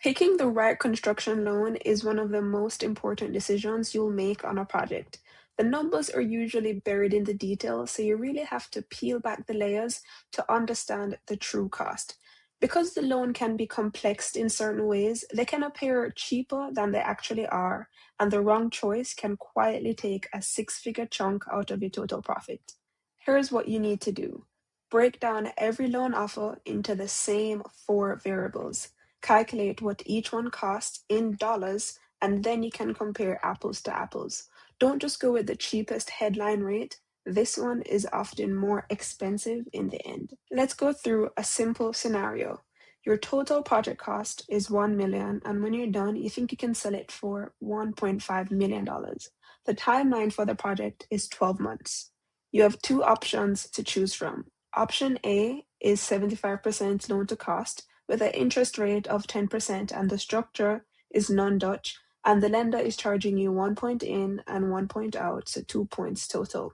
Picking the right construction loan is one of the most important decisions you'll make on a project. The numbers are usually buried in the details, so you really have to peel back the layers to understand the true cost. Because the loan can be complex in certain ways, they can appear cheaper than they actually are, and the wrong choice can quietly take a six-figure chunk out of your total profit. Here's what you need to do. Break down every loan offer into the same four variables. Calculate what each one costs in dollars, and then you can compare apples to apples. Don't just go with the cheapest headline rate. This one is often more expensive in the end. Let's go through a simple scenario. Your total project cost is 1 million, and when you're done, you think you can sell it for $1.5 million. The timeline for the project is 12 months. You have two options to choose from. Option A is 75% loan to cost with an interest rate of 10%, and the structure is non-Dutch, and the lender is charging you 1 point in and 1 point out, so 2 points total.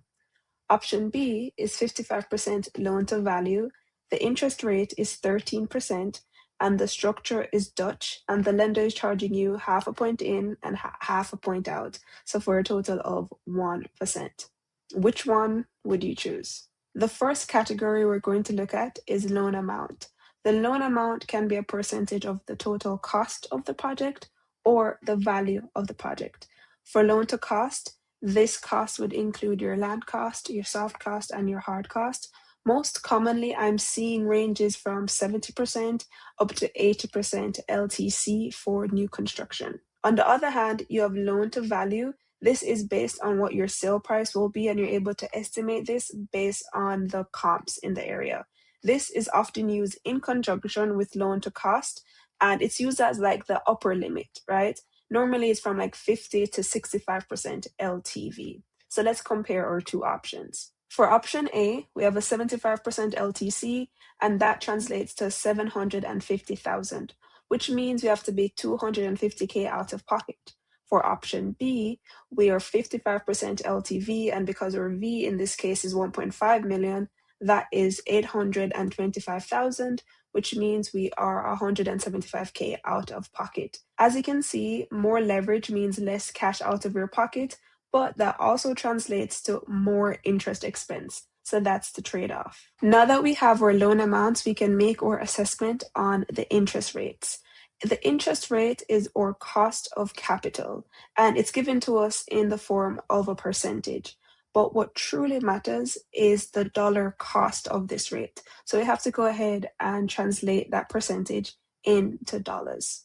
Option B is 55% loan to value. The interest rate is 13%, and the structure is Dutch, and the lender is charging you half a point in and half a point out, so for a total of 1%. Which one would you choose? The first category we're going to look at is loan amount. The loan amount can be a percentage of the total cost of the project or the value of the project. For loan to cost, this cost would include your land cost, your soft cost, and your hard cost. Most commonly, I'm seeing ranges from 70% up to 80% LTC for new construction. On the other hand, you have loan to value. This is based on what your sale price will be, and you're able to estimate this based on the comps in the area. This is often used in conjunction with loan to cost, and it's used as like the upper limit, right? Normally it's from like 50 to 65% LTV. So let's compare our two options. For option A, we have a 75% LTC, and that translates to 750,000, which means we have to pay 250K out of pocket. For option B, we are 55% LTV, and because our V in this case is 1.5 million, that is 825,000, which means we are 175K out of pocket. As you can see, more leverage means less cash out of your pocket, but that also translates to more interest expense. So that's the trade-off. Now that we have our loan amounts, we can make our assessment on the interest rates. The interest rate is our cost of capital, and it's given to us in the form of a percentage. But what truly matters is the dollar cost of this rate. So we have to go ahead and translate that percentage into dollars.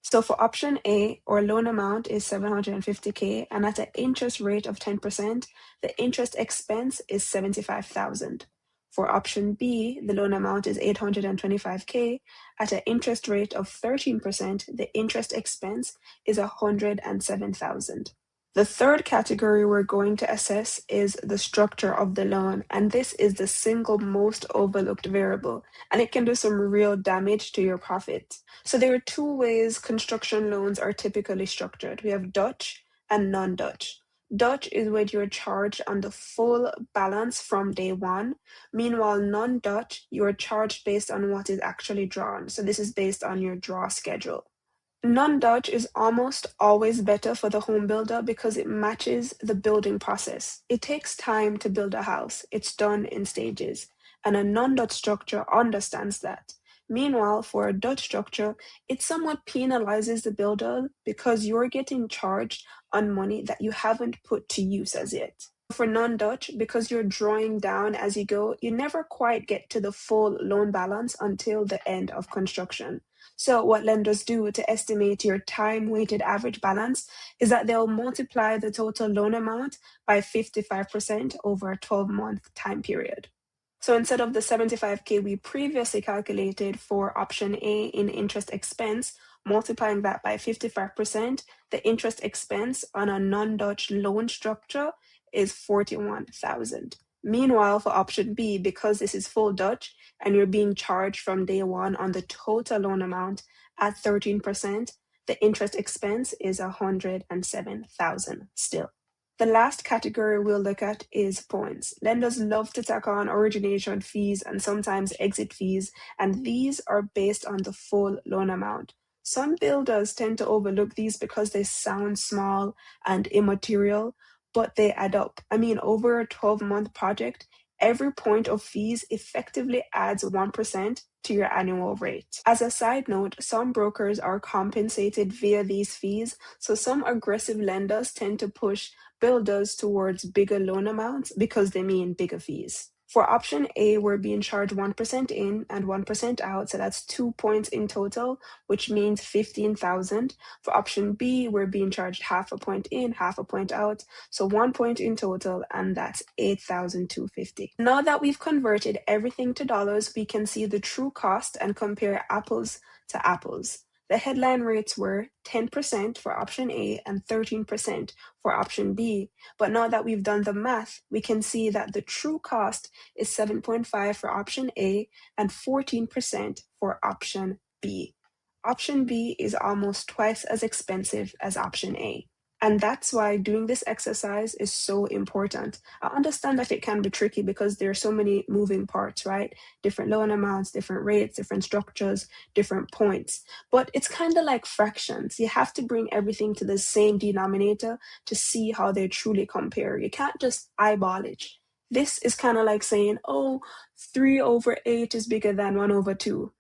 So for option A, our loan amount is 750K, and at an interest rate of 10%, the interest expense is 75,000. For option B, the loan amount is 825K. At an interest rate of 13%, the interest expense is 107,000. The third category we're going to assess is the structure of the loan, and this is the single most overlooked variable, and it can do some real damage to your profit. So there are two ways construction loans are typically structured. We have Dutch and non-Dutch. Dutch is where you're charged on the full balance from day one. Meanwhile, non-Dutch, you're charged based on what is actually drawn. So this is based on your draw schedule. Non-Dutch is almost always better for the home builder because it matches the building process. It takes time to build a house. It's done in stages. And a non-Dutch structure understands that. Meanwhile, for a Dutch structure, it somewhat penalizes the builder because you're getting charged on money that you haven't put to use as yet. For non-Dutch, because you're drawing down as you go, you never quite get to the full loan balance until the end of construction. So what lenders do to estimate your time-weighted average balance is that they'll multiply the total loan amount by 55% over a 12-month time period. So instead of the 75K we previously calculated for option A in interest expense, multiplying that by 55%, the interest expense on a non-Dutch loan structure is 41,000. Meanwhile, for option B, because this is full Dutch and you're being charged from day one on the total loan amount at 13%, the interest expense is 107,000 still. The last category we'll look at is points. Lenders love to tack on origination fees and sometimes exit fees, and these are based on the full loan amount. Some builders tend to overlook these because they sound small and immaterial, but they add up. I mean, over a 12-month project, every point of fees effectively adds 1% to your annual rate. As a side note, some brokers are compensated via these fees, so some aggressive lenders tend to push builders towards bigger loan amounts because they mean bigger fees. For option A, we're being charged 1% in and 1% out, so that's 2 points in total, which means 15,000. For option B, we're being charged half a point in, half a point out, so 1 point in total, and that's 8,250. Now that we've converted everything to dollars, we can see the true cost and compare apples to apples. The headline rates were 10% for option A and 13% for option B. But now that we've done the math, we can see that the true cost is 7.5 for option A and 14% for option B. Option B is almost twice as expensive as option A. And that's why doing this exercise is so important. I understand that it can be tricky because there are so many moving parts, right? Different loan amounts, different rates, different structures, different points. But it's kind of like fractions. You have to bring everything to the same denominator to see how they truly compare. You can't just eyeball it. This is kind of like saying, oh, 3/8 is bigger than 1/2.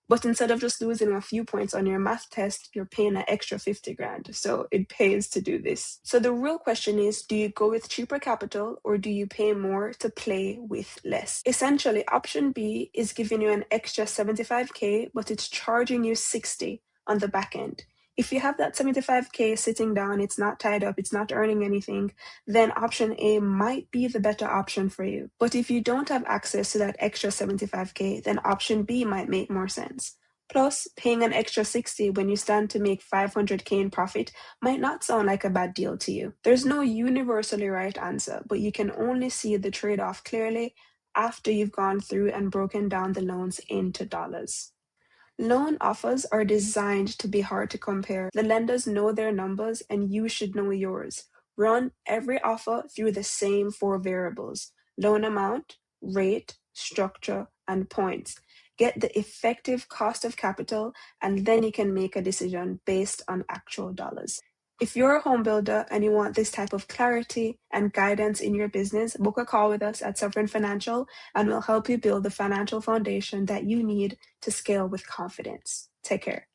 But instead of just losing a few points on your math test, you're paying an extra 50 grand. So it pays to do this. So the real question is, do you go with cheaper capital or do you pay more to play with less? Essentially, option B is giving you an extra 75K, but it's charging you 60 on the back end. If you have that 75K sitting down, it's not tied up, it's not earning anything, then option A might be the better option for you. But if you don't have access to that extra 75K, then option B might make more sense. Plus, paying an extra 60 when you stand to make 500K in profit might not sound like a bad deal to you. There's no universally right answer, but you can only see the trade-off clearly after you've gone through and broken down the loans into dollars. Loan offers are designed to be hard to compare. The lenders know their numbers and you should know yours. Run every offer through the same 4 variables: loan amount, rate, structure, and points. Get the effective cost of capital, and then you can make a decision based on actual dollars. If you're a home builder and you want this type of clarity and guidance in your business, book a call with us at Sovereign Financial and we'll help you build the financial foundation that you need to scale with confidence. Take care.